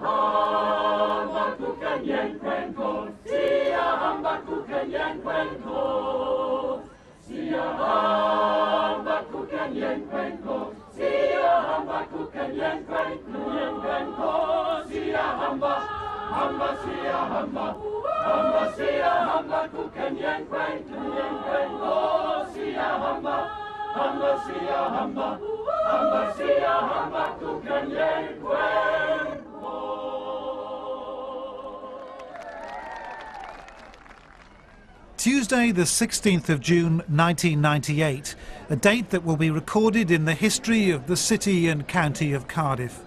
hamba kukenyen kwenko, siya hamba kukenyen kwenko, siya hamba kukenyen kwenko, siya hamba kukenyen kwenko, siya hamba, hamba siya hamba, hamba siya hamba kukenyen kwenko, siya hamba, hamba siya hamba, hamba siya hamba kukenyen kwenko. Tuesday, the 16th of June 1998, a date that will be recorded in the history of the city and county of Cardiff.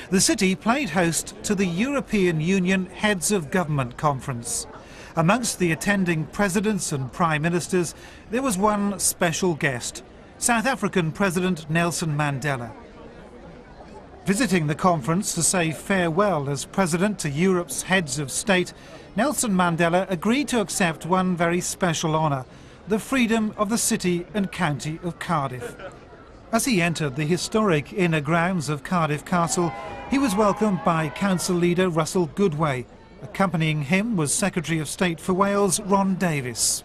The city played host to the European Union Heads of Government Conference. Amongst the attending presidents and prime ministers, there was one special guest, South African President Nelson Mandela. Visiting the conference to say farewell as president to Europe's heads of state, Nelson Mandela agreed to accept one very special honour, the freedom of the city and county of Cardiff. As he entered the historic inner grounds of Cardiff Castle, he was welcomed by Council leader Russell Goodway. Accompanying him was Secretary of State for Wales, Ron Davies.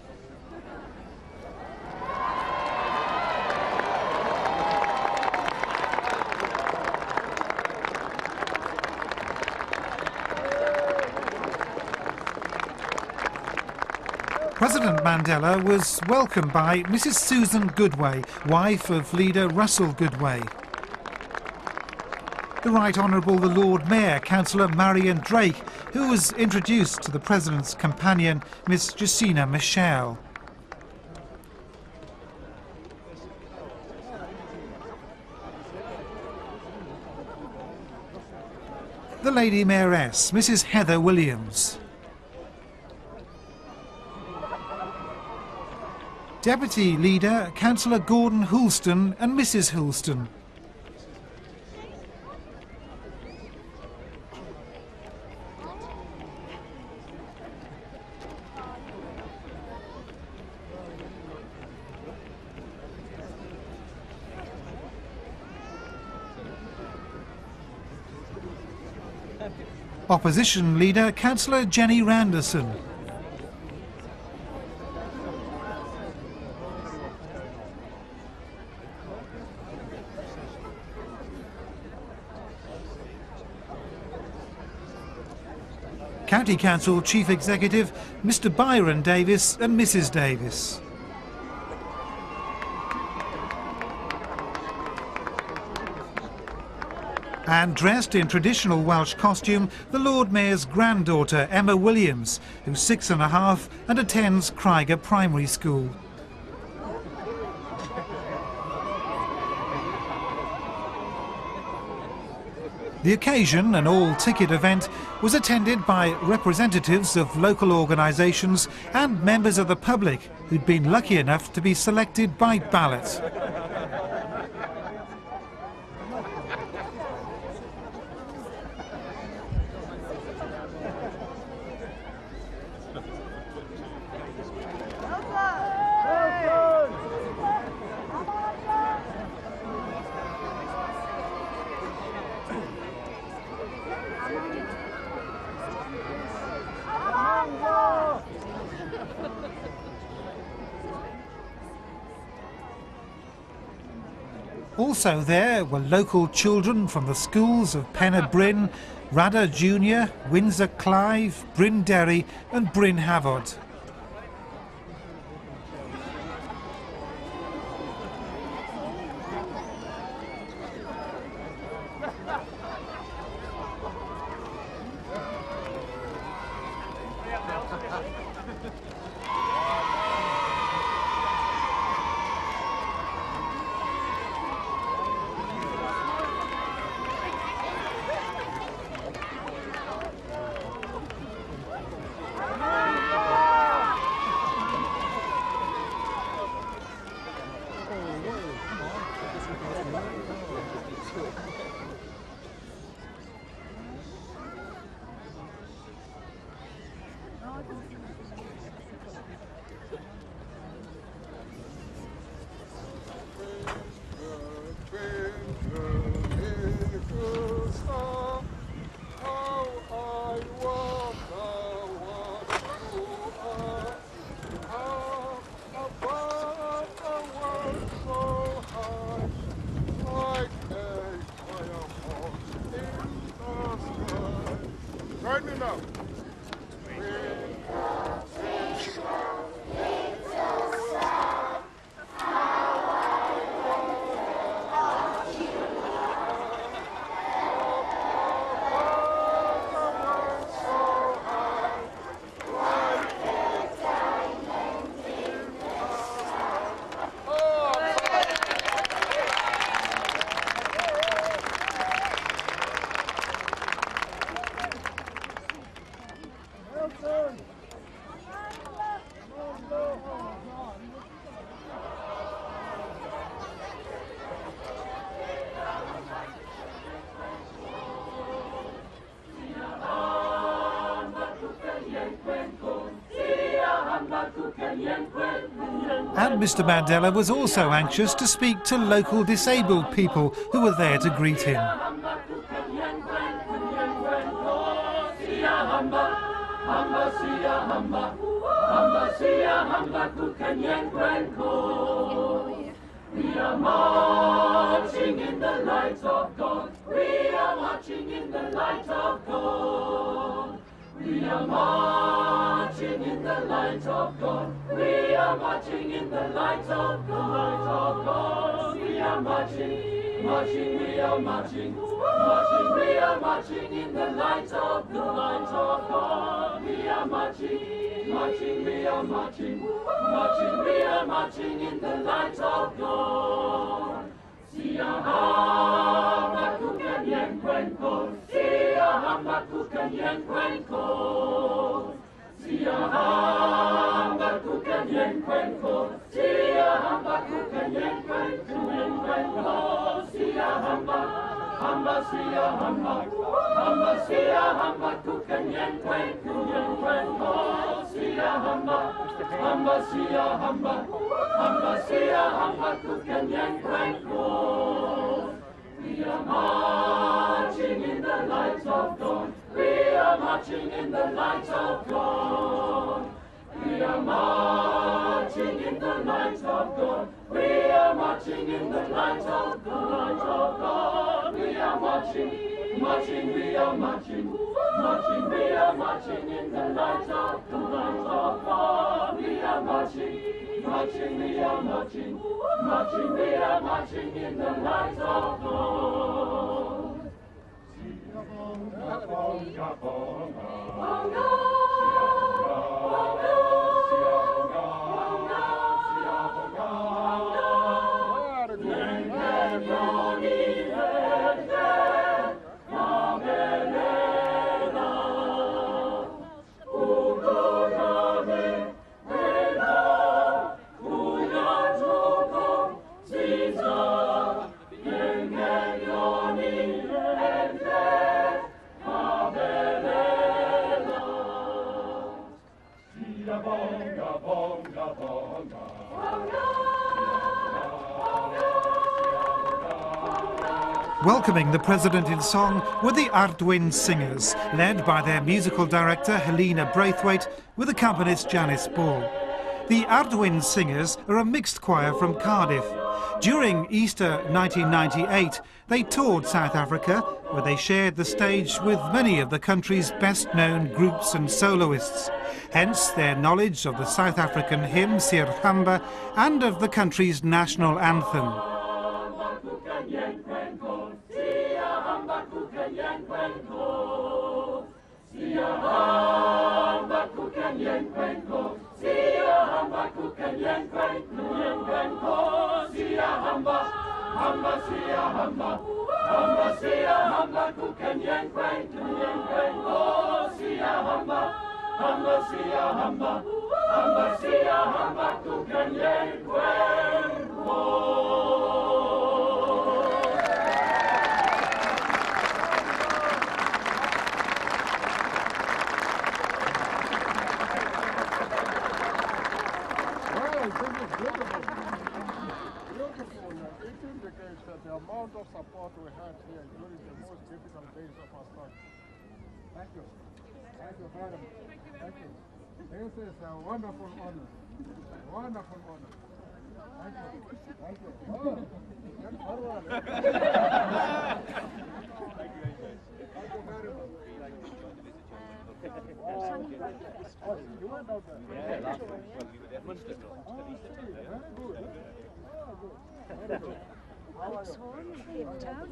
President Mandela was welcomed by Mrs. Susan Goodway, wife of leader Russell Goodway. The Right Honourable the Lord Mayor, Councillor Marion Drake, who was introduced to the President's companion, Miss Jacina Michel. The Lady Mayoress, Mrs. Heather Williams. Deputy Leader, Councillor Gordon Houlston and Mrs. Houlston. Opposition Leader, Councillor Jenny Randerson. County Council Chief Executive, Mr. Byron Davis and Mrs. Davis. And dressed in traditional Welsh costume, the Lord Mayor's granddaughter, Emma Williams, who's 6.5 and attends Craiger Primary School. The occasion, an all-ticket event, was attended by representatives of local organisations and members of the public who'd been lucky enough to be selected by ballot. Also there were local children from the schools of Penna Bryn, Rada Junior, Windsor Clive, Bryn Derry and Bryn Hafod. Mr Mandela was also anxious to speak to local disabled people who were there to greet him. We are marching in the light of God. We are marching in the light of God. We are marching in the light of God. We are marching in the light of God. We are marching, marching, we are marching, marching, we are marching in the light of God. We are marching, marching, we are marching, marching, we are marching in the light of God. Siyahamba kukenyen kwenko, siyahamba kukenyen kwenko. Siyahamba kukenyen kwenko, siyahamba kukenyen kwenko. Siyahamba, hamba siyahamba, hamba siyahamba kukenyen kwenko. Siyahamba, hamba siyahamba, hamba siyahamba kukenyen kwenko. We are marching in the light of God. We are marching in the light of God. We are marching in the light of God. We are marching in the light of God. We are marching, marching, we are marching, marching, we are marching in the light of God. We are marching, marching, we are marching, marching, we are marching in the light of God. Bonga, bonga, bonga. Welcoming the President in song were the Ardwin Singers, led by their musical director Helena Braithwaite with accompanist Janice Ball. The Ardwin Singers are a mixed choir from Cardiff. During Easter 1998, they toured South Africa, where they shared the stage with many of the country's best-known groups and soloists. Hence their knowledge of the South African hymn Siyahamba and of the country's national anthem. Siyahamba kukenyen kwenko, siyahamba kukenyen kwenko. Siyahamba, hamba siyahamba, hamba siyahamba kukenyen kwenko. Siyahamba, hamba siyahamba, hamba siyahamba kukenyen kwenko. The amount of support we had here during the most difficult days of our struggle. Thank you. Thank you very much. Thank you. This is a wonderful honor. Wonderful honor. Thank you. Thank you. Oh, that's forward. Thank you very much. Oh, you went out there? Yeah, last week. Well, we were there Munster. Oh, very good. Oh, good. Very good.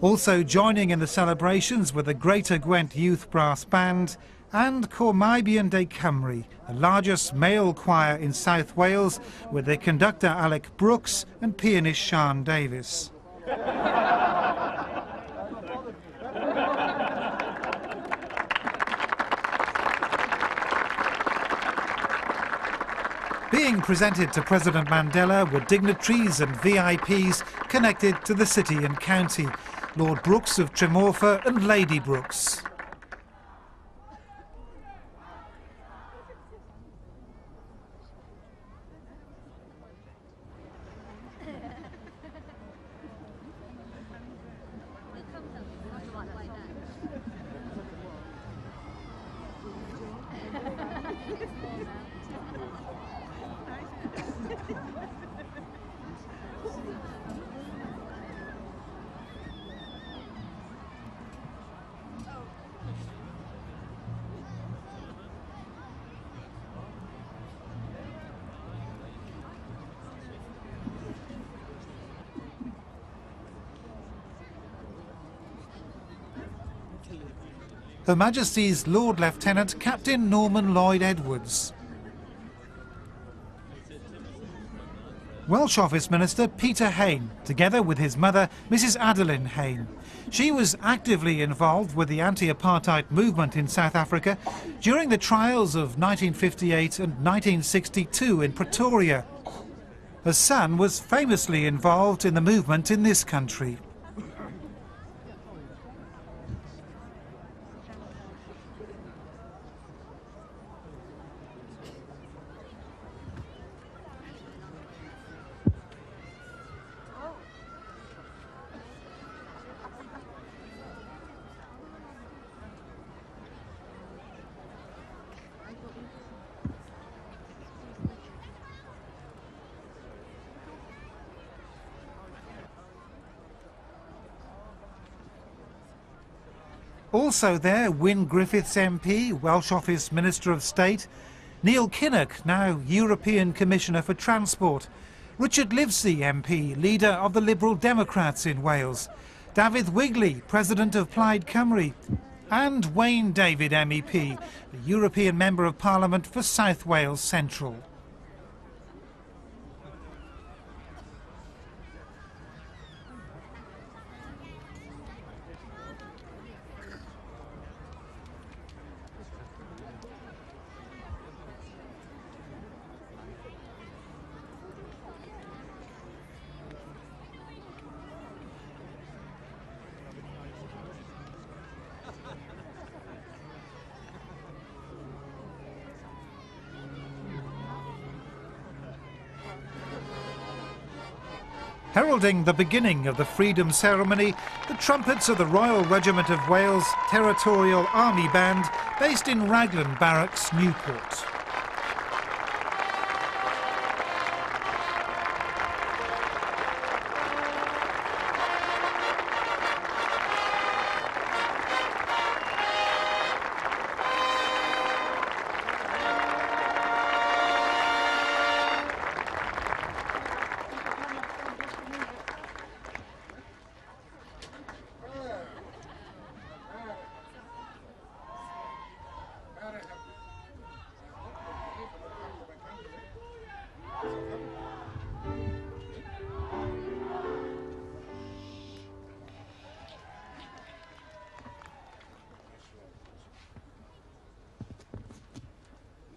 Also joining in the celebrations were the Greater Gwent Youth Brass Band and Cormaibian de Cymru, the largest male choir in South Wales, with their conductor Alec Brooks and pianist Sian Davis. Being presented to President Mandela were dignitaries and VIPs connected to the city and county, Lord Brooks of Tremorfa and Lady Brooks. Her Majesty's Lord Lieutenant Captain Norman Lloyd Edwards. Welsh Office Minister Peter Hain, together with his mother, Mrs Adeline Hain. She was actively involved with the anti-apartheid movement in South Africa during the trials of 1958 and 1962 in Pretoria. Her son was famously involved in the movement in this country. Also there, Wyn Griffiths MP, Welsh Office Minister of State, Neil Kinnock, now European Commissioner for Transport, Richard Livesey MP, leader of the Liberal Democrats in Wales, David Wigley, President of Plaid Cymru, and Wayne David MEP, the European Member of Parliament for South Wales Central. Heralding the beginning of the Freedom Ceremony, the trumpets of the Royal Regiment of Wales Territorial Army Band, based in Raglan Barracks, Newport.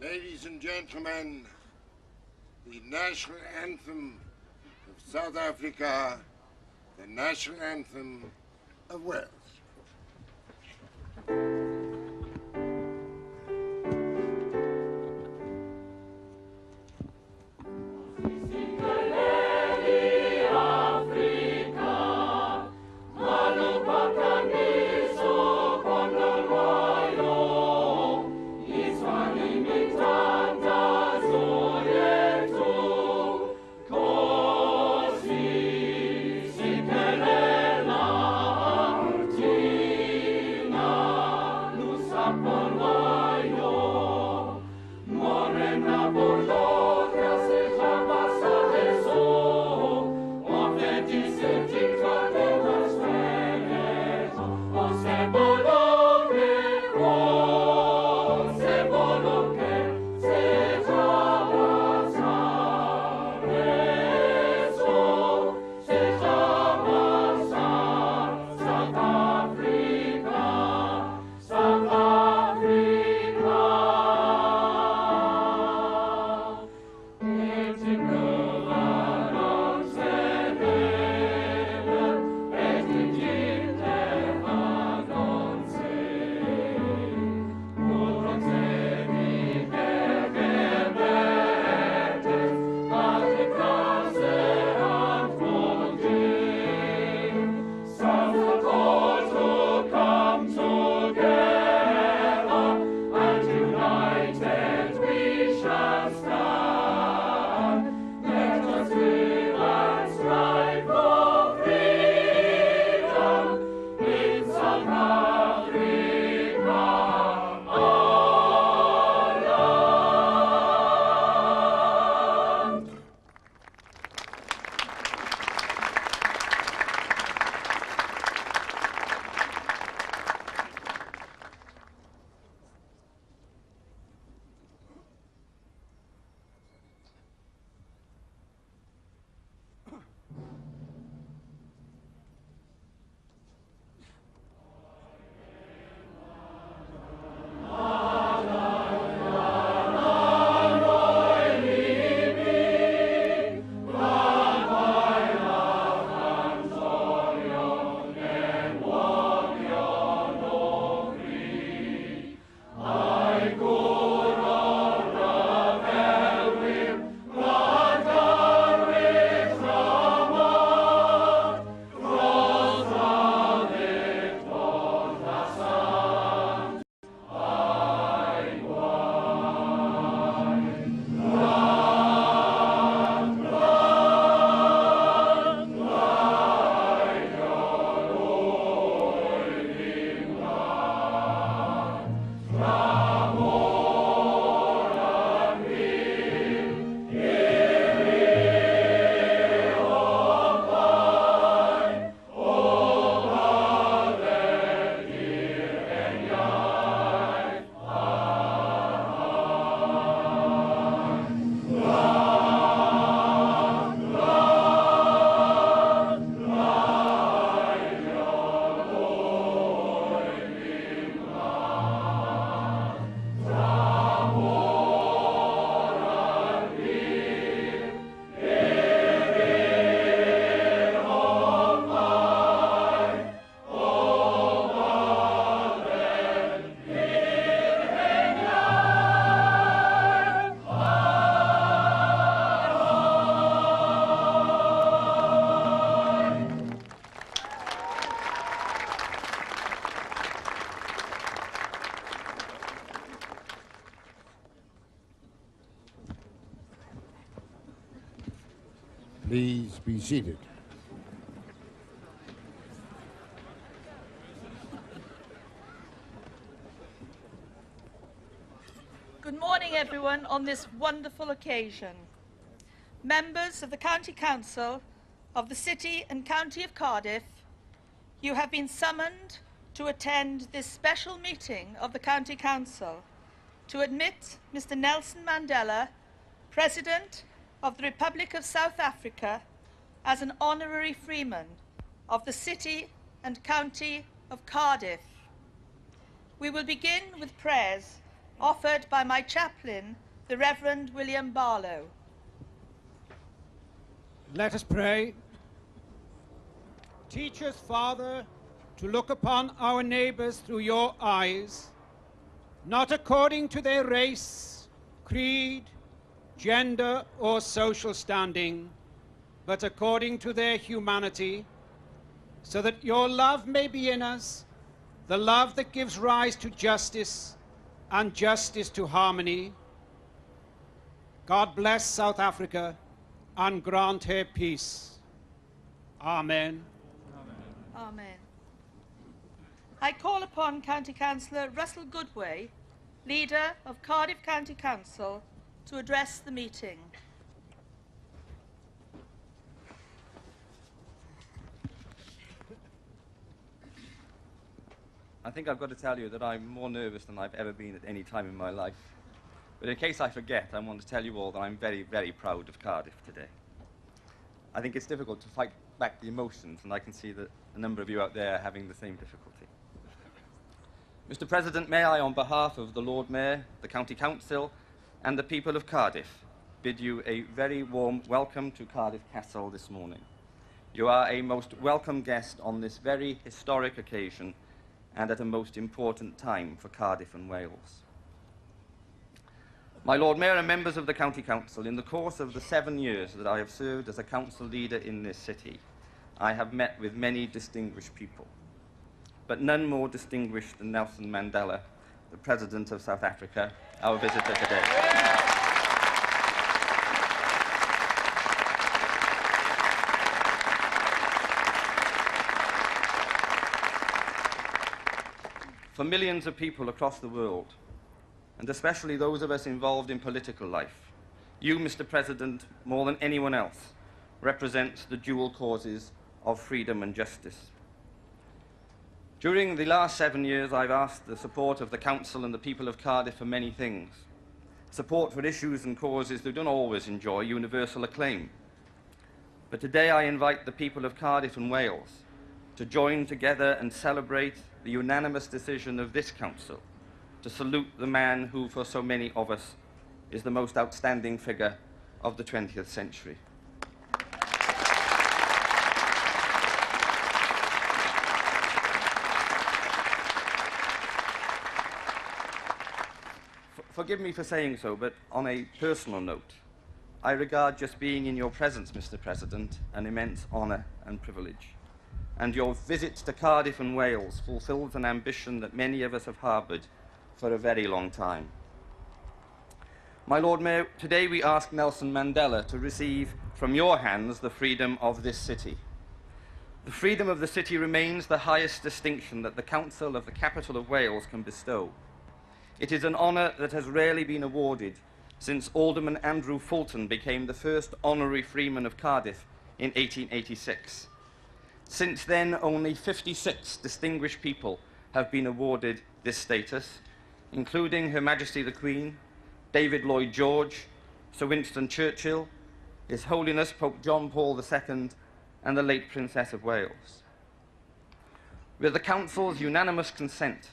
Ladies and gentlemen, the national anthem of South Africa, the national anthem of Wales. Sikelena, Please be seated. Good morning, everyone, on this wonderful occasion. Members of the County Council of the City and County of Cardiff, you have been summoned to attend this special meeting of the County Council to admit Mr. Nelson Mandela, President of the Republic of South Africa, as an honorary freeman of the City and County of Cardiff. We will begin with prayers offered by my chaplain, the Reverend William Barlow. Let us pray. Teach us, Father, to look upon our neighbors through your eyes, not according to their race, creed, gender, or social standing, but according to their humanity, so that your love may be in us, the love that gives rise to justice, and justice to harmony. God bless South Africa and grant her peace. Amen. Amen. I call upon County Councillor Russell Goodway, leader of Cardiff County Council, to address the meeting. I think I've got to tell you that I'm more nervous than I've ever been at any time in my life. But in case I forget, I want to tell you all that I'm very, very proud of Cardiff today. I think it's difficult to fight back the emotions, and I can see that a number of you out there are having the same difficulty. Mr. President, may I, on behalf of the Lord Mayor, the County Council, and the people of Cardiff, bid you a very warm welcome to Cardiff Castle this morning. You are a most welcome guest on this very historic occasion and at a most important time for Cardiff and Wales. My Lord Mayor and members of the County Council, in the course of the 7 years that I have served as a council leader in this city, I have met with many distinguished people, but none more distinguished than Nelson Mandela, the President of South Africa, our visitor today. For millions of people across the world, and especially those of us involved in political life, you, Mr. President, more than anyone else, represent the dual causes of freedom and justice. During the last 7 years, I've asked the support of the Council and the people of Cardiff for many things. Support for issues and causes that don't always enjoy universal acclaim. But today I invite the people of Cardiff and Wales to join together and celebrate the unanimous decision of this Council to salute the man who, for so many of us, is the most outstanding figure of the 20th century. Forgive me for saying so, but on a personal note, I regard just being in your presence, Mr. President, an immense honour and privilege. And your visit to Cardiff and Wales fulfills an ambition that many of us have harboured for a very long time. My Lord Mayor, today we ask Nelson Mandela to receive from your hands the freedom of this city. The freedom of the city remains the highest distinction that the Council of the capital of Wales can bestow. It is an honour that has rarely been awarded since Alderman Andrew Fulton became the first honorary freeman of Cardiff in 1886. Since then, only 56 distinguished people have been awarded this status, including Her Majesty the Queen, David Lloyd George, Sir Winston Churchill, His Holiness Pope John Paul II, and the late Princess of Wales. With the Council's unanimous consent,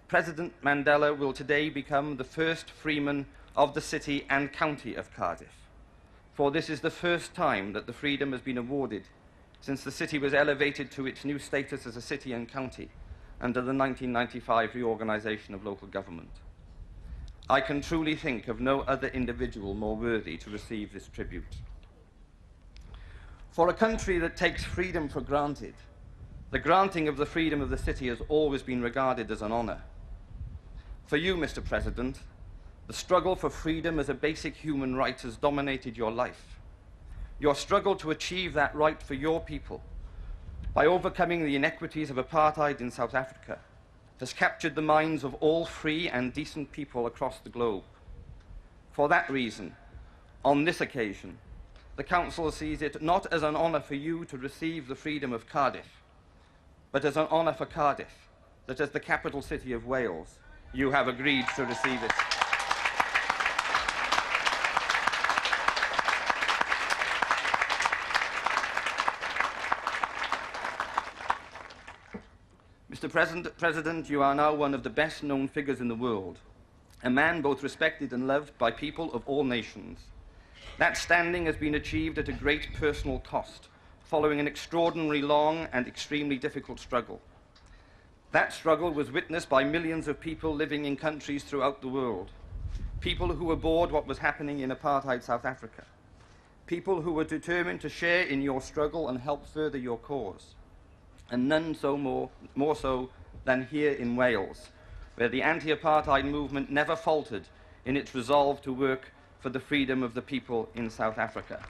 President Mandela will today become the first freeman of the city and county of Cardiff, for this is the first time that the freedom has been awarded since the city was elevated to its new status as a city and county under the 1995 reorganisation of local government. I can truly think of no other individual more worthy to receive this tribute. For a country that takes freedom for granted, the granting of the freedom of the city has always been regarded as an honour. For you, Mr. President, the struggle for freedom as a basic human right has dominated your life. Your struggle to achieve that right for your people by overcoming the inequities of apartheid in South Africa has captured the minds of all free and decent people across the globe. For that reason, on this occasion, the Council sees it not as an honour for you to receive the freedom of Cardiff, but as an honour for Cardiff, that as the capital city of Wales, you have agreed to receive it. Mr. President, you are now one of the best-known figures in the world, a man both respected and loved by people of all nations. That standing has been achieved at a great personal cost, following an extraordinarily long and extremely difficult struggle. That struggle was witnessed by millions of people living in countries throughout the world, people who were bored what was happening in apartheid South Africa, people who were determined to share in your struggle and help further your cause, and none more so than here in Wales, where the anti-apartheid movement never faltered in its resolve to work for the freedom of the people in South Africa.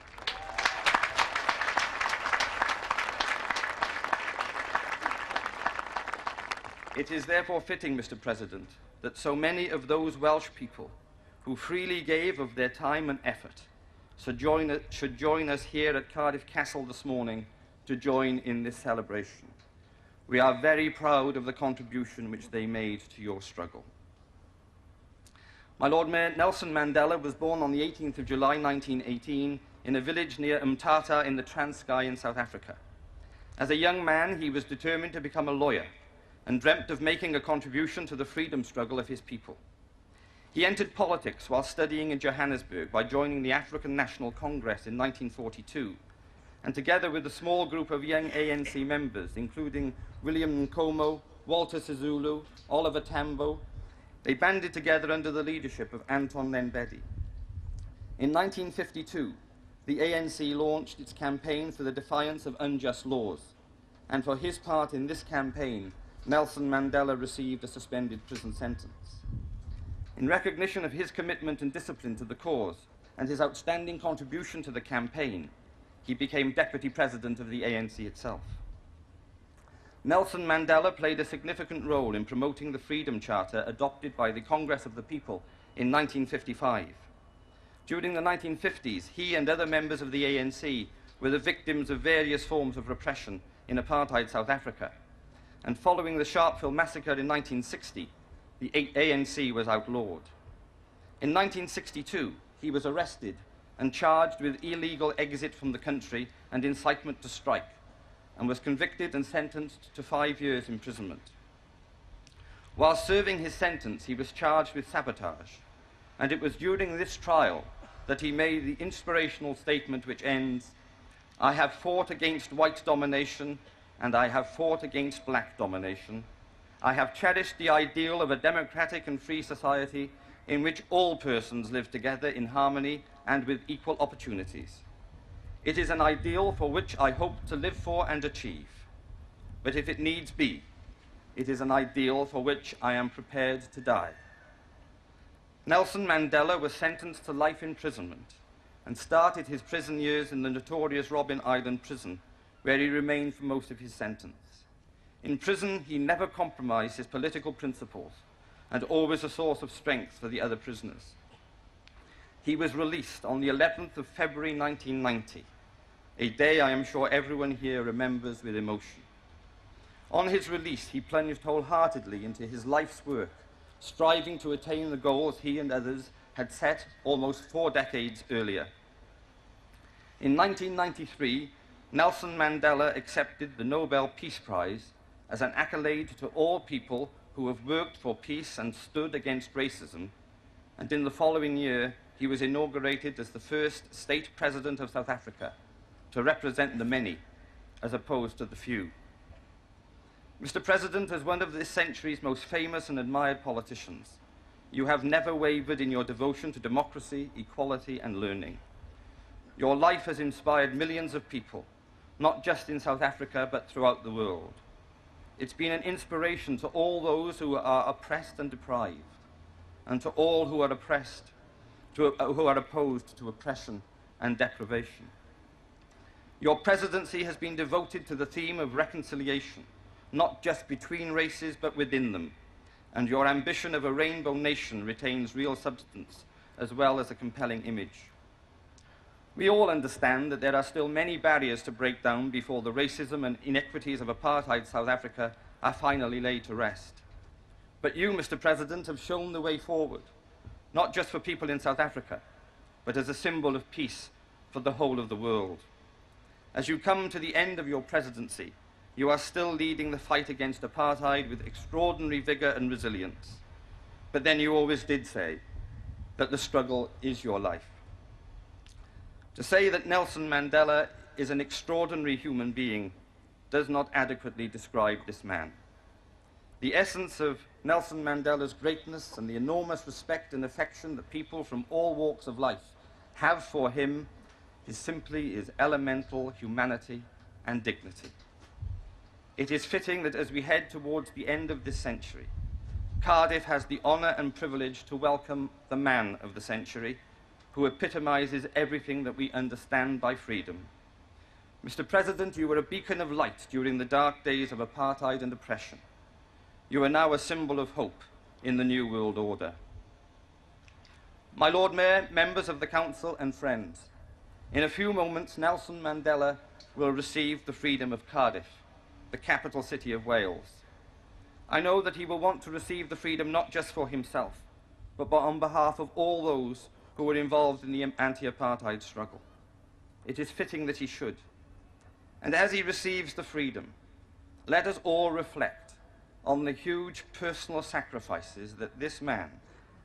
It is therefore fitting, Mr. President, that so many of those Welsh people who freely gave of their time and effort should join us here at Cardiff Castle this morning to join in this celebration. We are very proud of the contribution which they made to your struggle. My Lord Mayor, Nelson Mandela was born on the 18th of July 1918 in a village near Umtata in the Transkei in South Africa. As a young man, he was determined to become a lawyer and dreamt of making a contribution to the freedom struggle of his people. He entered politics while studying in Johannesburg by joining the African National Congress in 1942, and together with a small group of young ANC members, including William Nkomo, Walter Sisulu, Oliver Tambo, they banded together under the leadership of Anton Mbeki. In 1952, the ANC launched its campaign for the defiance of unjust laws, and for his part in this campaign, Nelson Mandela received a suspended prison sentence. In recognition of his commitment and discipline to the cause and his outstanding contribution to the campaign, he became Deputy President of the ANC itself. Nelson Mandela played a significant role in promoting the Freedom Charter adopted by the Congress of the People in 1955. During the 1950s, he and other members of the ANC were the victims of various forms of repression in apartheid South Africa. And following the Sharpeville massacre in 1960, the ANC was outlawed. In 1962, he was arrested and charged with illegal exit from the country and incitement to strike, and was convicted and sentenced to 5 years imprisonment. While serving his sentence, he was charged with sabotage, and it was during this trial that he made the inspirational statement which ends, "I have fought against white domination, and I have fought against black domination. I have cherished the ideal of a democratic and free society in which all persons live together in harmony and with equal opportunities. It is an ideal for which I hope to live for and achieve. But if it needs be, it is an ideal for which I am prepared to die." Nelson Mandela was sentenced to life imprisonment and started his prison years in the notorious Robben Island prison, where he remained for most of his sentence. In prison, he never compromised his political principles and always a source of strength for the other prisoners. He was released on the 11th of February 1990, a day I am sure everyone here remembers with emotion. On his release, he plunged wholeheartedly into his life's work, striving to attain the goals he and others had set almost 4 decades earlier. In 1993, Nelson Mandela accepted the Nobel Peace Prize as an accolade to all people who have worked for peace and stood against racism, and in the following year, he was inaugurated as the first state president of South Africa to represent the many as opposed to the few. Mr. President, as one of this century's most famous and admired politicians, you have never wavered in your devotion to democracy, equality, and learning. Your life has inspired millions of people, not just in South Africa, but throughout the world. It's been an inspiration to all those who are oppressed and deprived, and to all who are opposed to oppression and deprivation. Your presidency has been devoted to the theme of reconciliation, not just between races, but within them. And your ambition of a rainbow nation retains real substance, as well as a compelling image. We all understand that there are still many barriers to break down before the racism and inequities of apartheid South Africa are finally laid to rest. But you, Mr. President, have shown the way forward, not just for people in South Africa, but as a symbol of peace for the whole of the world. As you come to the end of your presidency, you are still leading the fight against apartheid with extraordinary vigor and resilience. But then you always did say that the struggle is your life. To say that Nelson Mandela is an extraordinary human being does not adequately describe this man. The essence of Nelson Mandela's greatness and the enormous respect and affection that people from all walks of life have for him is simply his elemental humanity and dignity. It is fitting that as we head towards the end of this century, Cardiff has the honour and privilege to welcome the man of the century, who epitomizes everything that we understand by freedom. Mr. President, you were a beacon of light during the dark days of apartheid and oppression. You are now a symbol of hope in the new world order. My Lord Mayor, members of the Council and friends, in a few moments, Nelson Mandela will receive the freedom of Cardiff, the capital city of Wales. I know that he will want to receive the freedom not just for himself, but on behalf of all those who were involved in the anti-apartheid struggle. It is fitting that he should. And as he receives the freedom, let us all reflect on the huge personal sacrifices that this man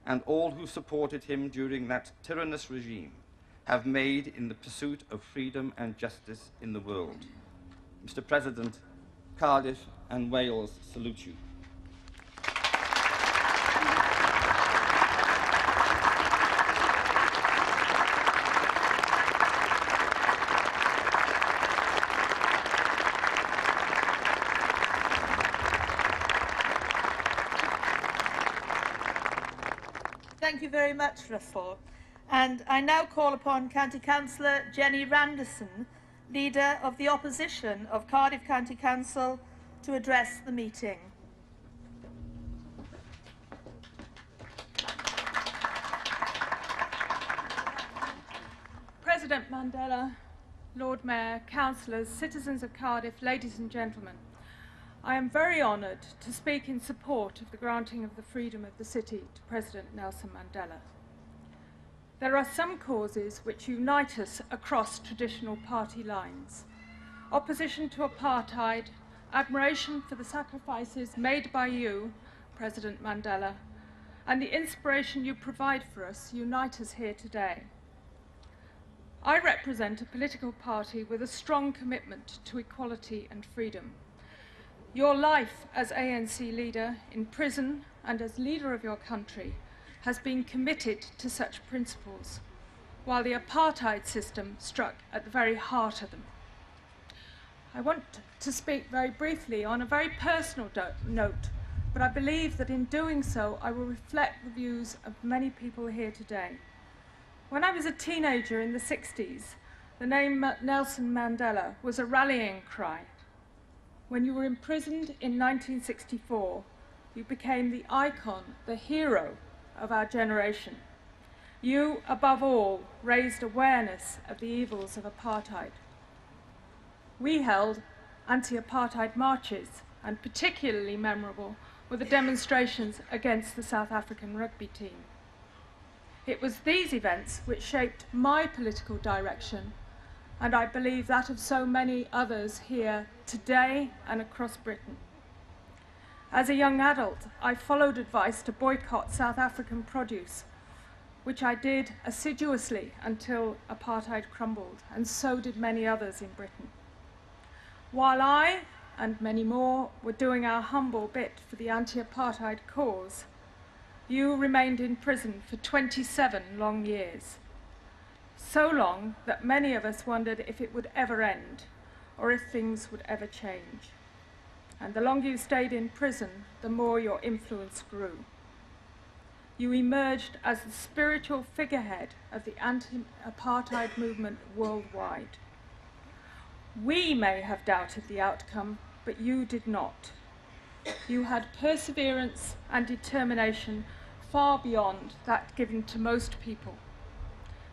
and all who supported him during that tyrannous regime have made in the pursuit of freedom and justice in the world. Mr. President, Cardiff and Wales salute you. Thank you very much, Russell. And I now call upon County Councillor Jenny Randerson, Leader of the Opposition of Cardiff County Council, to address the meeting. President Mandela, Lord Mayor, councillors, citizens of Cardiff, ladies and gentlemen, I am very honoured to speak in support of the granting of the freedom of the city to President Nelson Mandela. There are some causes which unite us across traditional party lines. Opposition to apartheid, admiration for the sacrifices made by you, President Mandela, and the inspiration you provide for us unite us here today. I represent a political party with a strong commitment to equality and freedom. Your life as ANC leader in prison and as leader of your country has been committed to such principles, while the apartheid system struck at the very heart of them. I want to speak very briefly on a very personal note, but I believe that in doing so I will reflect the views of many people here today. When I was a teenager in the 60s, the name Nelson Mandela was a rallying cry. When you were imprisoned in 1964, you became the icon, the hero of our generation. You, above all, raised awareness of the evils of apartheid. We held anti-apartheid marches, and particularly memorable were the demonstrations against the South African rugby team. It was these events which shaped my political direction, and I believe that of so many others here today and across Britain. As a young adult, I followed advice to boycott South African produce, which I did assiduously until apartheid crumbled, and so did many others in Britain. While I, and many more, were doing our humble bit for the anti-apartheid cause, you remained in prison for 27 long years. So long that many of us wondered if it would ever end, or if things would ever change. And the longer you stayed in prison, the more your influence grew. You emerged as the spiritual figurehead of the anti-apartheid movement worldwide. We may have doubted the outcome, but you did not. You had perseverance and determination far beyond that given to most people.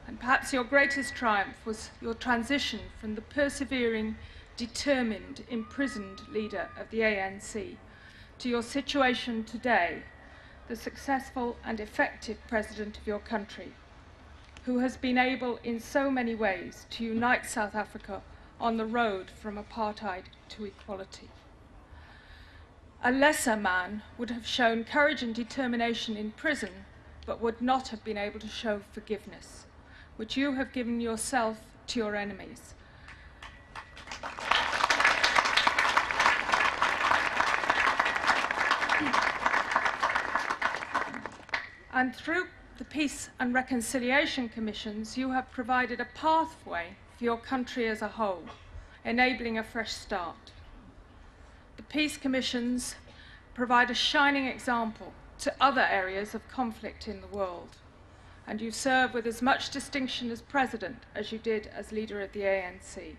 And perhaps your greatest triumph was your transition from the persevering, determined, imprisoned leader of the ANC to your situation today, the successful and effective president of your country, who has been able in so many ways to unite South Africa on the road from apartheid to equality. A lesser man would have shown courage and determination in prison, but would not have been able to show forgiveness, which you have given yourself to your enemies. And through the Peace and Reconciliation Commissions, you have provided a pathway for your country as a whole, enabling a fresh start. The Peace Commissions provide a shining example to other areas of conflict in the world, and you serve with as much distinction as President as you did as leader of the ANC.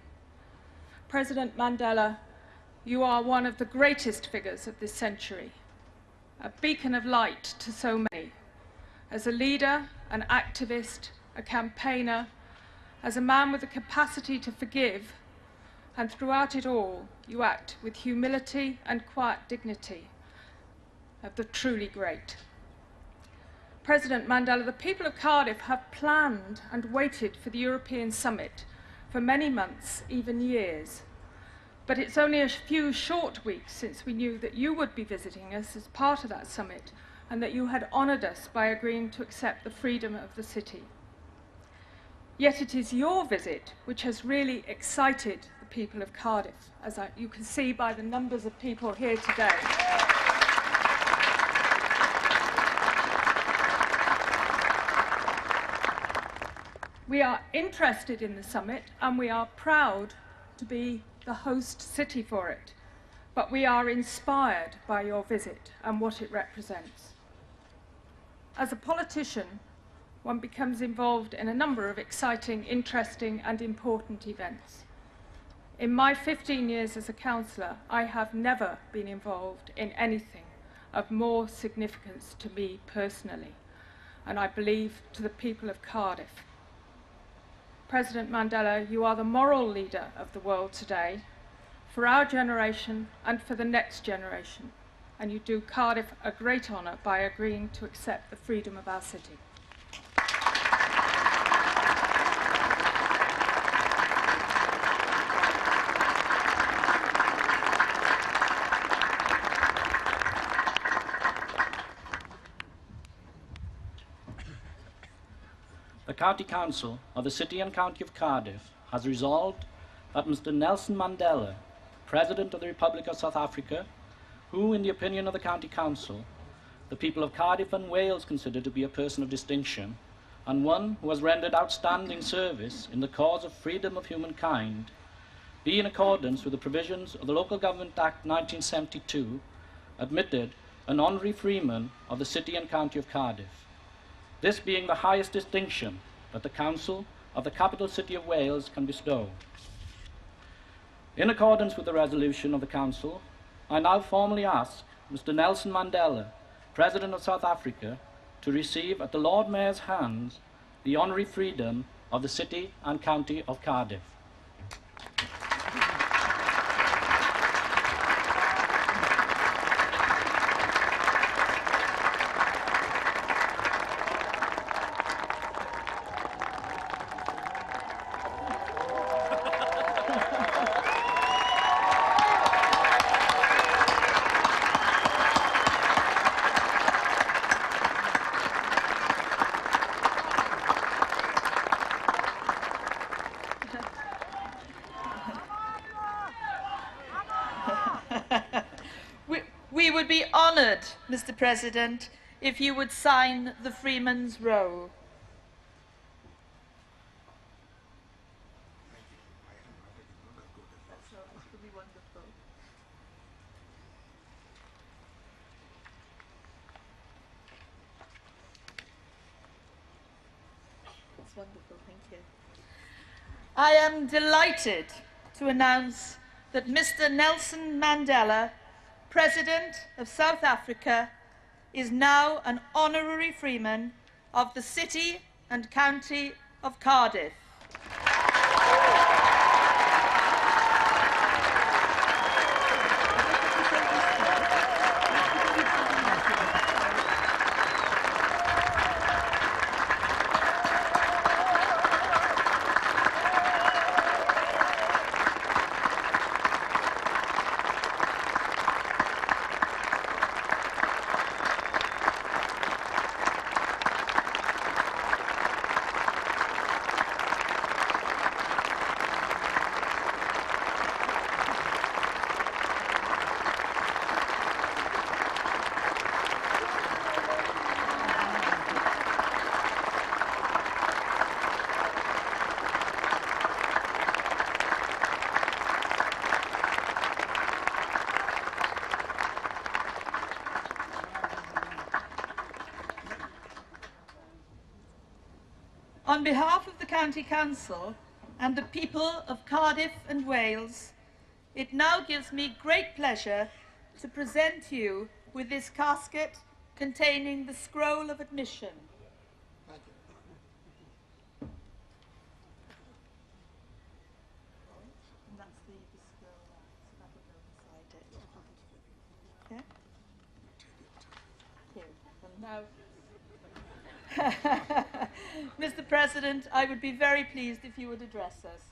President Mandela, you are one of the greatest figures of this century, a beacon of light to so many. As a leader, an activist, a campaigner, as a man with the capacity to forgive, and throughout it all, you act with humility and quiet dignity of the truly great. President Mandela, the people of Cardiff have planned and waited for the European summit for many months, even years. But it's only a few short weeks since we knew that you would be visiting us as part of that summit, and that you had honoured us by agreeing to accept the freedom of the city. Yet it is your visit which has really excited the people of Cardiff, as you can see by the numbers of people here today. We are interested in the summit, and we are proud to be the host city for it, but we are inspired by your visit and what it represents. As a politician, one becomes involved in a number of exciting, interesting and important events. In my 15 years as a councillor, I have never been involved in anything of more significance to me personally, and I believe to the people of Cardiff. President Mandela, you are the moral leader of the world today, for our generation and for the next generation, and you do Cardiff a great honour by agreeing to accept the freedom of our city. The County Council of the City and County of Cardiff has resolved that Mr. Nelson Mandela, President of the Republic of South Africa, who, in the opinion of the County Council, the people of Cardiff and Wales consider to be a person of distinction, and one who has rendered outstanding service in the cause of freedom of humankind, be in accordance with the provisions of the Local Government Act 1972, admitted an honorary freeman of the City and County of Cardiff. This being the highest distinction that the Council of the capital city of Wales can bestow. In accordance with the resolution of the Council, I now formally ask Mr. Nelson Mandela, President of South Africa, to receive at the Lord Mayor's hands the honorary freedom of the City and County of Cardiff. We would be honoured, Mr. President, if you would sign the Freeman's Roll. That's wonderful, thank you. I am delighted to announce that Mr. Nelson Mandela, President of South Africa, is now an honorary freeman of the City and County of Cardiff. On behalf of the County Council and the people of Cardiff and Wales, it now gives me great pleasure to present you with this casket containing the scroll of admission. And that's the scroll, so that will go inside it. Okay? Here. And now, Mr. President, I would be very pleased if you would address us.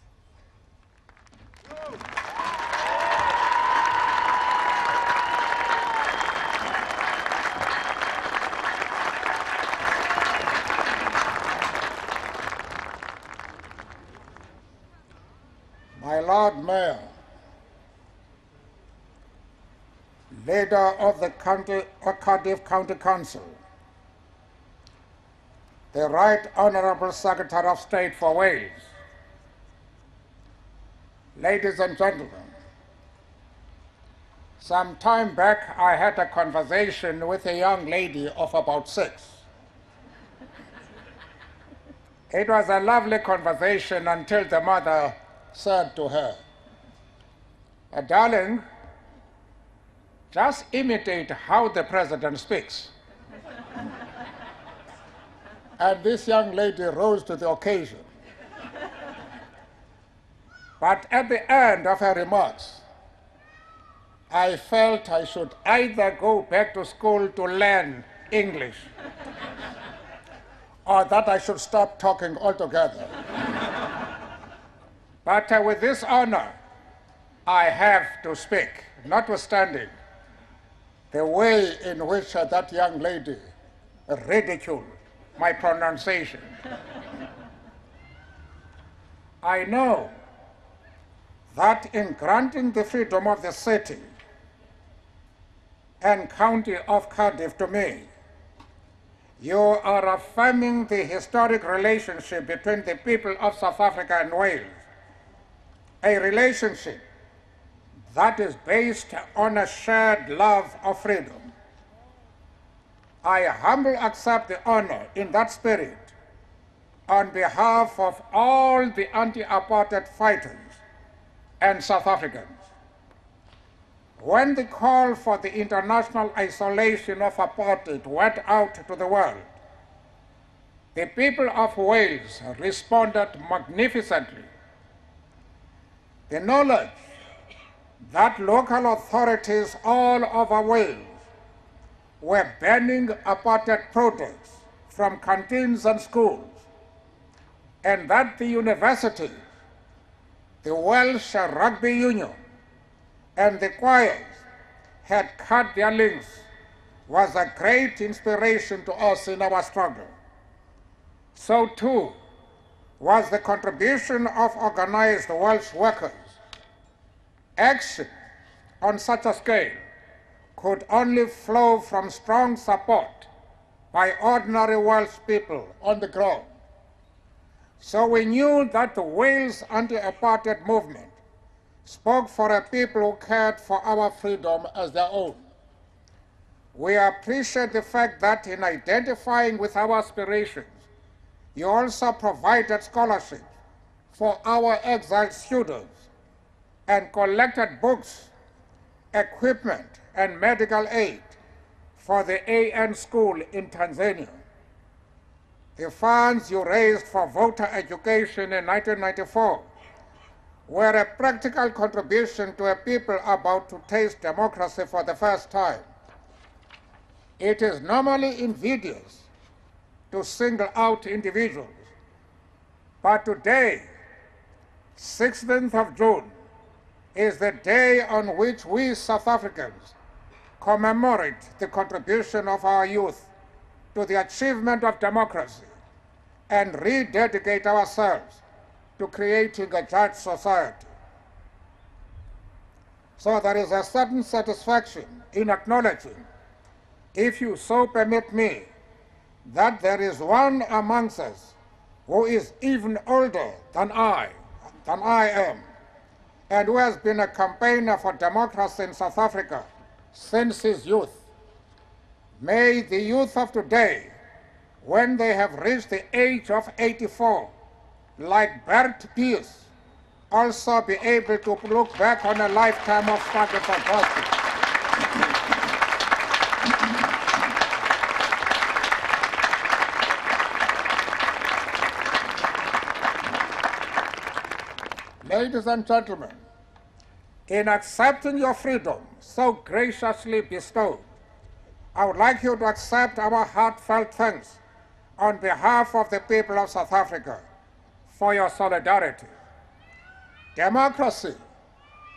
My Lord Mayor, leader of the Cardiff County Council, the Right Honourable Secretary of State for Wales, ladies and gentlemen, some time back I had a conversation with a young lady of about 6. It was a lovely conversation until the mother said to her, "Darling, just imitate how the president speaks." And this young lady rose to the occasion. But at the end of her remarks, I felt I should either go back to school to learn English or that I should stop talking altogether. But with this honor, I have to speak, notwithstanding the way in which that young lady ridiculed my pronunciation. I know that in granting the freedom of the city and county of Cardiff to me, you are affirming the historic relationship between the people of South Africa and Wales, a relationship that is based on a shared love of freedom. I humbly accept the honor in that spirit on behalf of all the anti-apartheid fighters and South Africans. When the call for the international isolation of apartheid went out to the world, the people of Wales responded magnificently. The knowledge that local authorities all over Wales were banning apartheid products from canteens and schools, and that the universities, the Welsh Rugby Union, and the choirs had cut their links was a great inspiration to us in our struggle. So too was the contribution of organized Welsh workers. Action on such a scale could only flow from strong support by ordinary Welsh people on the ground. So we knew that the Wales anti-apartheid movement spoke for a people who cared for our freedom as their own. We appreciate the fact that in identifying with our aspirations, you also provided scholarships for our exiled students and collected books, equipment, and medical aid for the AN school in Tanzania. The funds you raised for voter education in 1994 were a practical contribution to a people about to taste democracy for the first time. It is normally invidious to single out individuals, but today, 16th of June, is the day on which we South Africans commemorate the contribution of our youth to the achievement of democracy and rededicate ourselves to creating a just society. So there is a certain satisfaction in acknowledging, if you so permit me, that there is one amongst us who is even older than I am, and who has been a campaigner for democracy in South Africa since his youth. May the youth of today, when they have reached the age of 84, like Bert Pearce, also be able to look back on a lifetime of struggle for justice. Ladies and gentlemen, in accepting your freedom so graciously bestowed, I would like you to accept our heartfelt thanks on behalf of the people of South Africa for your solidarity. Democracy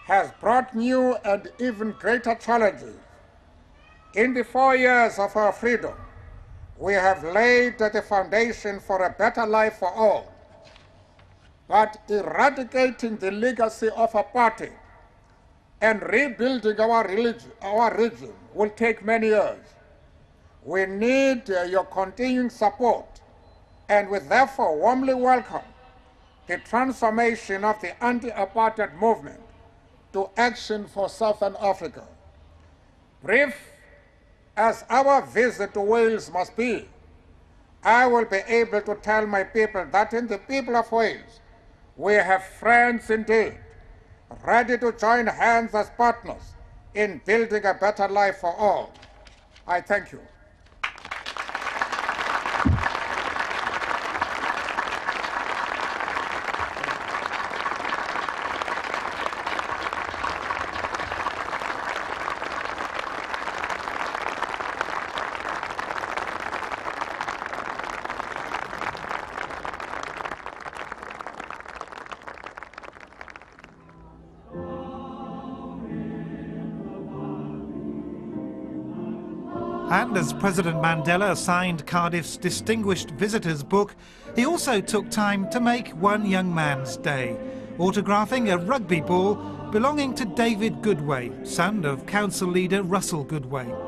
has brought new and even greater challenges. In the 4 years of our freedom, we have laid the foundation for a better life for all. But eradicating the legacy of apartheid and rebuilding our region will take many years. We need your continuing support, and we therefore warmly welcome the transformation of the anti-apartheid movement to Action for Southern Africa. Brief as our visit to Wales must be, I will be able to tell my people that in the people of Wales, we have friends indeed, ready to join hands as partners in building a better life for all. I thank you. And as President Mandela signed Cardiff's Distinguished Visitors book, he also took time to make one young man's day, autographing a rugby ball belonging to David Goodway, son of council leader Russell Goodway.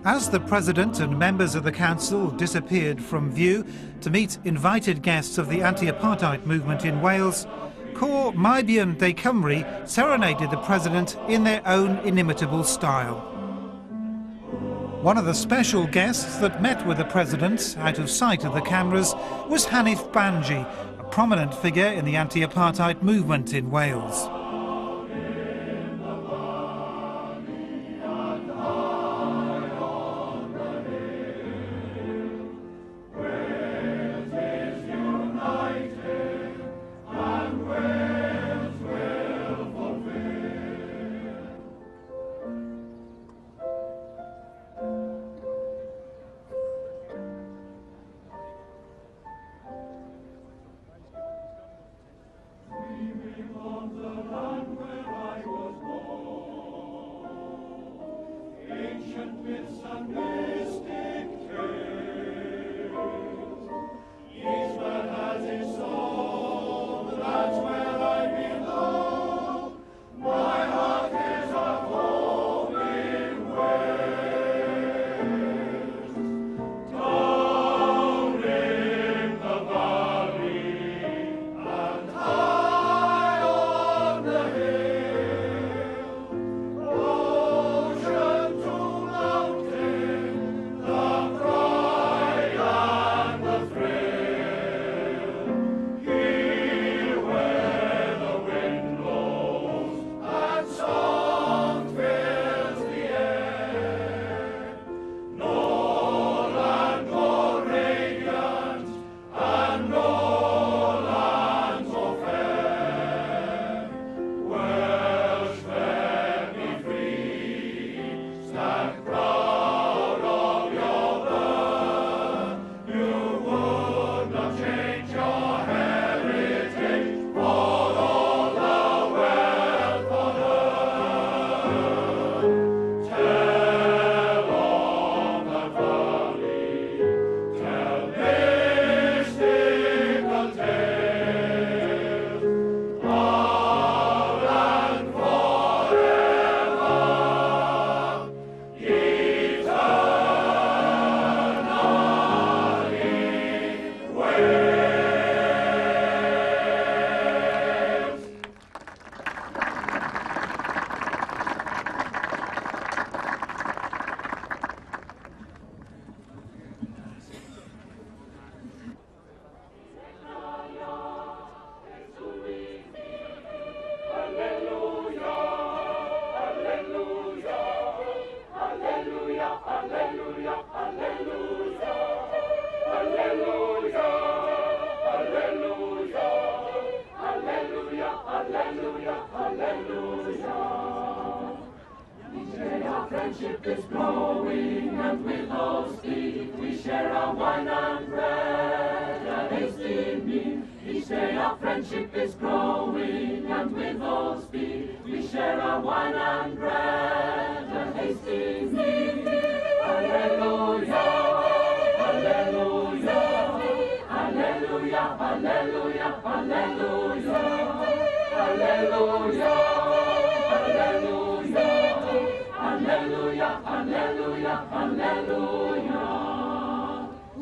As the President and members of the Council disappeared from view to meet invited guests of the anti-apartheid movement in Wales, Cor Maibion de Cymru serenaded the President in their own inimitable style. One of the special guests that met with the President, out of sight of the cameras, was Hanif Banji, a prominent figure in the anti-apartheid movement in Wales. On the is growing, and with all speed we share our wine and bread. A hasty meal, each day our friendship is growing, and with all speed we share our wine and bread. A hasty meal, hallelujah, hallelujah, hallelujah, hallelujah, hallelujah, hallelujah, hallelujah, hallelujah, hallelujah, hallelujah.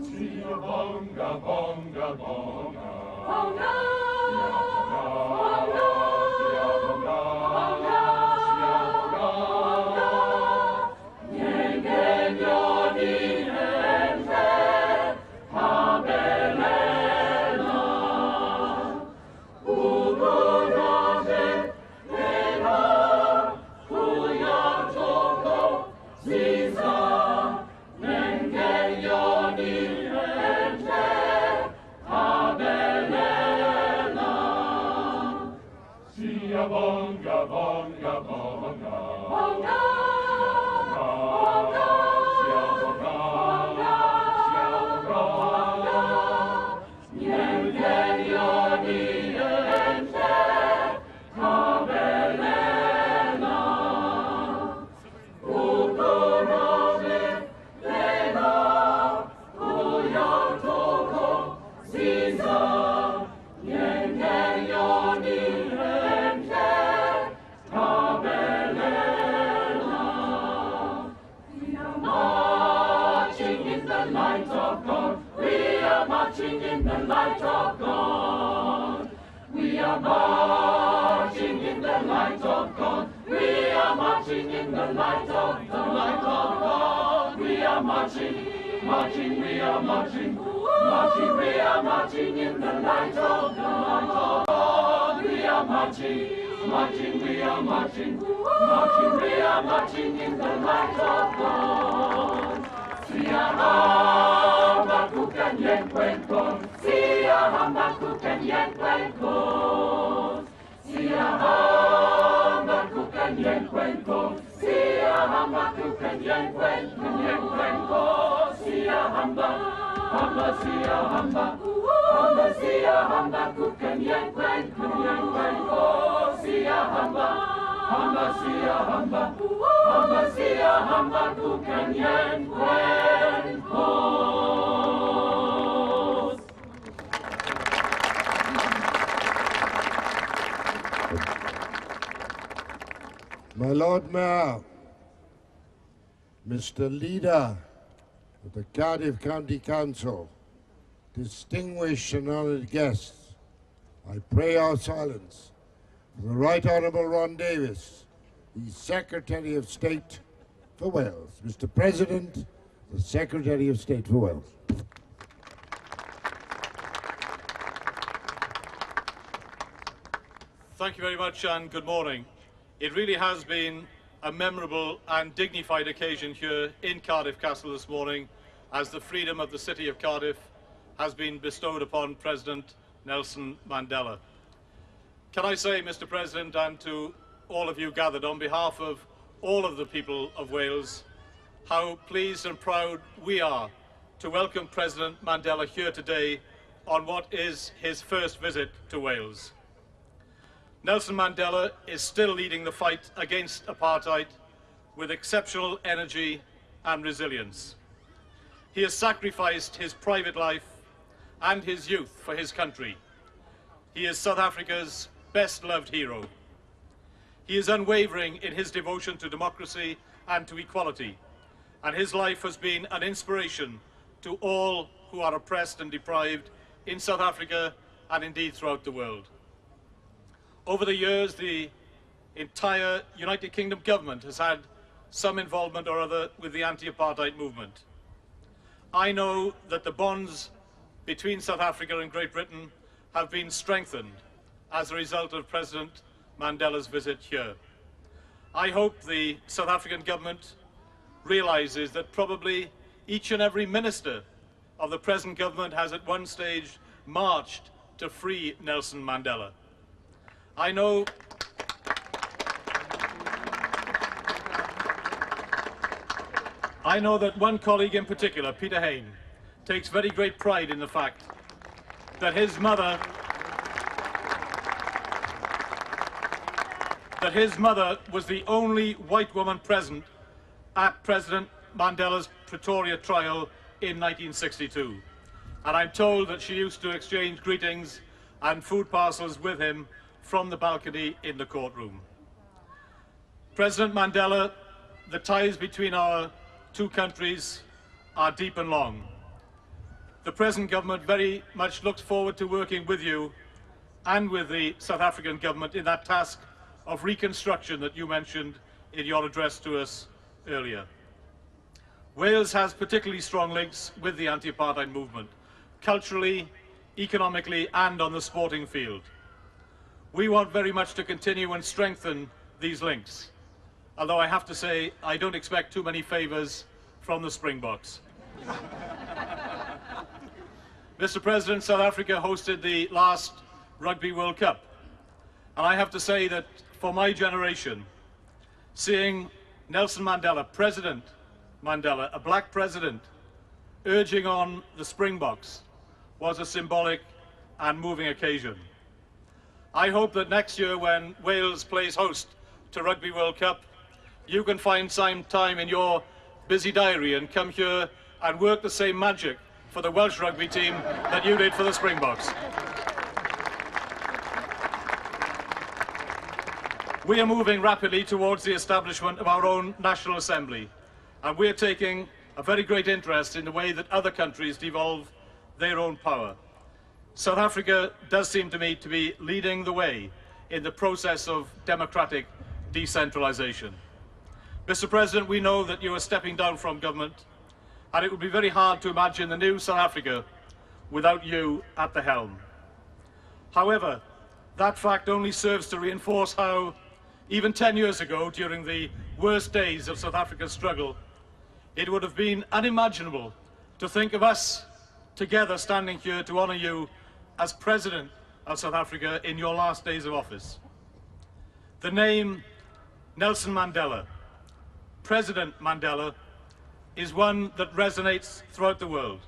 Sia bonga, bonga, bonga. Bonga, bonga, sia bonga, bonga, sia bonga. Niegenioni ente, habelena. Udoroze, vera, kuyatoko, ziza, niegenioni ente, habelena. Sia bonga, bonga, bonga. Bonga, bonga, sia bonga, sia bonga. Niegenioni ente, habelena. Udoroze, vera, kuyatoko, ziza, niegenioni ente, habelena. We are marching in the light of God. We are marching in the light of God. We are marching in the light of God. We are marching in the light of God. We are marching, marching, we are marching, marching, we are marching in the light of God. We are marching, marching, we are marching, marching, we are marching in the light of God. Siahamba kukanyenkwenko, siahamba kukanyenkwenko, siahamba kukanyenkwenko, siahamba kukanyenkwenko, siahamba, hamba siahamba, hamba siahamba kukanyenkwenko, siahamba, hamba siahamba, hamba siahamba kukanyenkwenko. My Lord Mayor, Mr. Leader of the Cardiff County Council, distinguished and honoured guests, I pray our silence for the Right Honourable Ron Davis, the Secretary of State for Wales. Mr. President, the Secretary of State for Wales. Thank you very much and good morning. It really has been a memorable and dignified occasion here in Cardiff Castle this morning as the freedom of the city of Cardiff has been bestowed upon President Nelson Mandela. Can I say, Mr. President, and to all of you gathered on behalf of all of the people of Wales, how pleased and proud we are to welcome President Mandela here today on what is his first visit to Wales. Nelson Mandela is still leading the fight against apartheid with exceptional energy and resilience. He has sacrificed his private life and his youth for his country. He is South Africa's best-loved hero. He is unwavering in his devotion to democracy and to equality, and his life has been an inspiration to all who are oppressed and deprived in South Africa and indeed throughout the world. Over the years, the entire United Kingdom government has had some involvement or other with the anti-apartheid movement. I know that the bonds between South Africa and Great Britain have been strengthened as a result of President Mandela's visit here. I hope the South African government realizes that probably each and every minister of the present government has at one stage marched to free Nelson Mandela. I know I know that one colleague in particular, Peter Hain, takes very great pride in the fact that his mother was the only white woman present at President Mandela's Pretoria trial in 1962. And I'm told that she used to exchange greetings and food parcels with him from the balcony in the courtroom. President Mandela, the ties between our two countries are deep and long. The present government very much looks forward to working with you and with the South African government in that task of reconstruction that you mentioned in your address to us earlier. Wales has particularly strong links with the anti-apartheid movement, culturally, economically, and on the sporting field. We want very much to continue and strengthen these links, although I have to say I don't expect too many favours from the Springboks. Mr. President, South Africa hosted the last Rugby World Cup, and I have to say that for my generation, seeing Nelson Mandela, President Mandela, a black president, urging on the Springboks was a symbolic and moving occasion. I hope that next year when Wales plays host to Rugby World Cup, you can find some time in your busy diary and come here and work the same magic for the Welsh rugby team that you did for the Springboks. We are moving rapidly towards the establishment of our own National Assembly, and we are taking a very great interest in the way that other countries devolve their own power. South Africa does seem to me to be leading the way in the process of democratic decentralization. Mr. President, we know that you are stepping down from government, and it would be very hard to imagine the new South Africa without you at the helm. However, that fact only serves to reinforce how, even 10 years ago, during the worst days of South Africa's struggle, it would have been unimaginable to think of us together standing here to honor you as President of South Africa in your last days of office. The name Nelson Mandela, President Mandela, is one that resonates throughout the world.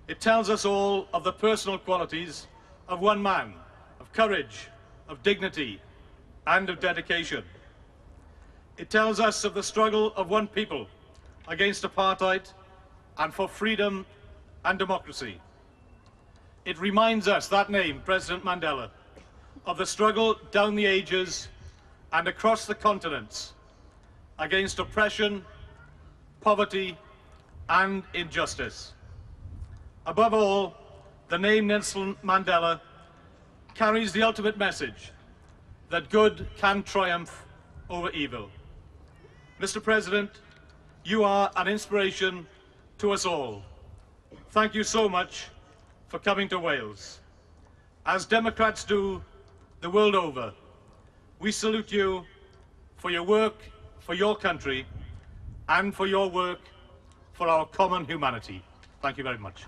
It tells us all of the personal qualities of one man, of courage, of dignity, and of dedication. It tells us of the struggle of one people against apartheid and for freedom and democracy. It reminds us, that name, President Mandela, of the struggle down the ages and across the continents against oppression, poverty, and injustice. Above all, the name Nelson Mandela carries the ultimate message that good can triumph over evil. Mr. President, you are an inspiration to us all. Thank you so much for coming to Wales. As Democrats do the world over, we salute you for your work for your country and for your work for our common humanity. Thank you very much.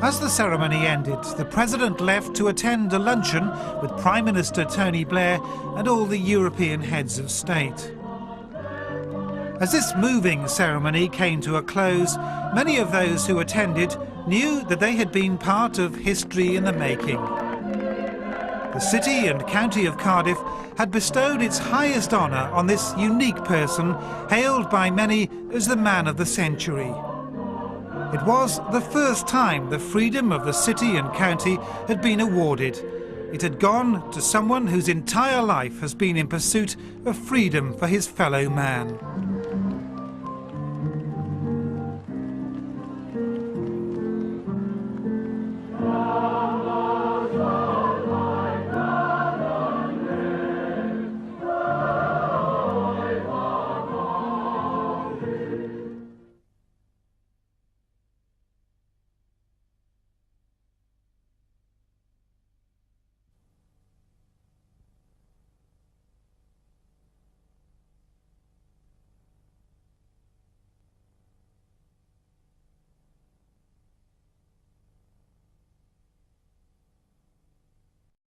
As the ceremony ended, the President left to attend a luncheon with Prime Minister Tony Blair and all the European heads of state. As this moving ceremony came to a close, many of those who attended knew that they had been part of history in the making. The City and County of Cardiff had bestowed its highest honour on this unique person, hailed by many as the man of the century. It was the first time the freedom of the city and county had been awarded. It had gone to someone whose entire life has been in pursuit of freedom for his fellow man.